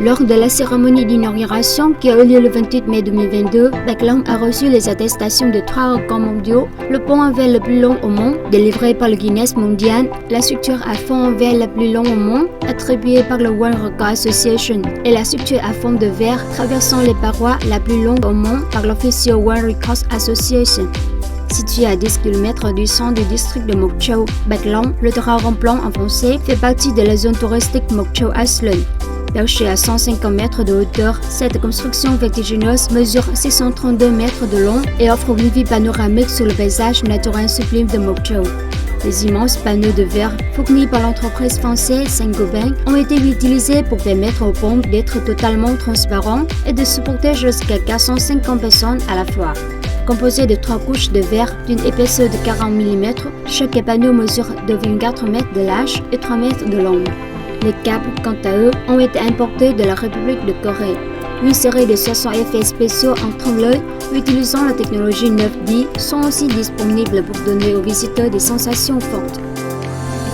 Lors de la cérémonie d'inauguration qui a eu lieu le 28 mai 2022, Bạch Long a reçu les attestations de 3 records mondiaux, le pont en verre le plus long au monde, délivré par le Guinness mondial, la structure à fond en verre la plus longue au monde, attribuée par le World Record Association, et la structure à fond de verre traversant les parois la plus longue au monde par l'Official World Records Association. Situé à 10 km du centre du district de Mộc Châu, Bạch Long, le Drap Rond-Plan en français, fait partie de la zone touristique Mộc Châu Iceland. Perchée à 150 mètres de hauteur, cette construction vertigineuse mesure 632 mètres de long et offre une vue panoramique sur le paysage naturel sublime de Mộc Châu. Les immenses panneaux de verre fournis par l'entreprise française Saint-Gobain ont été utilisés pour permettre au pont d'être totalement transparent et de supporter jusqu'à 450 personnes à la fois. Composé de 3 couches de verre d'une épaisseur de 40 mm, chaque panneau mesure 2,4 mètres de large et 3 mètres de long. Les câbles, quant à eux, ont été importés de la République de Corée. Une série de 700 effets spéciaux en trompe-l'œil utilisant la technologie 9D sont aussi disponibles pour donner aux visiteurs des sensations fortes.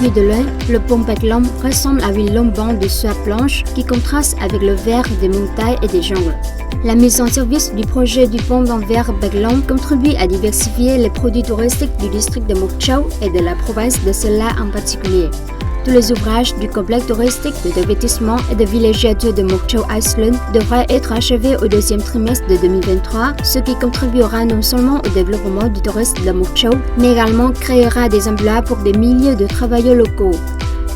Vu de l'œil, le pont Bạch Long ressemble à une longue bande de soie blanche qui contraste avec le vert des montagnes et des jungles. La mise en service du projet du pont en verre Bạch Long contribue à diversifier les produits touristiques du district de Mộc Châu et de la province de Sơn La en particulier. Tous les ouvrages du complexe touristique de divertissement et de villégiature de Mộc Châu Iceland devraient être achevés au deuxième trimestre de 2023, ce qui contribuera non seulement au développement du tourisme de Mộc Châu, mais également créera des emplois pour des milliers de travailleurs locaux.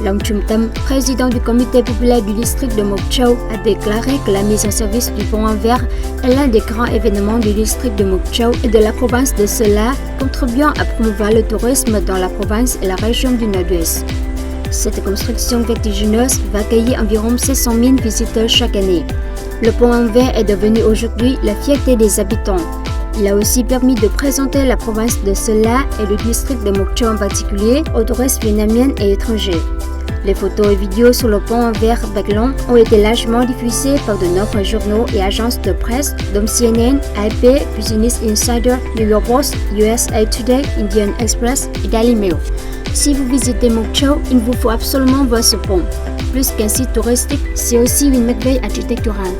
Long Trung Tâm, président du comité populaire du district de Mộc Châu, a déclaré que la mise en service du pont en verre est l'un des grands événements du district de Mộc Châu et de la province de Sơn La, contribuant à promouvoir le tourisme dans la province et la région du Nord-Ouest. Cette construction vertigineuse va accueillir environ 700 000 visiteurs chaque année. Le pont en verre est devenu aujourd'hui la fierté des habitants. Il a aussi permis de présenter la province de Sơn La et le district de Mộc Châu en particulier aux touristes vietnamiens et étrangers. Les photos et vidéos sur le pont en verre Bạch Long ont été largement diffusées par de nombreux journaux et agences de presse, dont CNN, AP, Business Insider, New York Post, USA Today, Indian Express et Daily Mail. Si vous visitez Mộc Châu, il vous faut absolument voir ce pont. Plus qu'un site touristique, c'est aussi une merveille architecturale.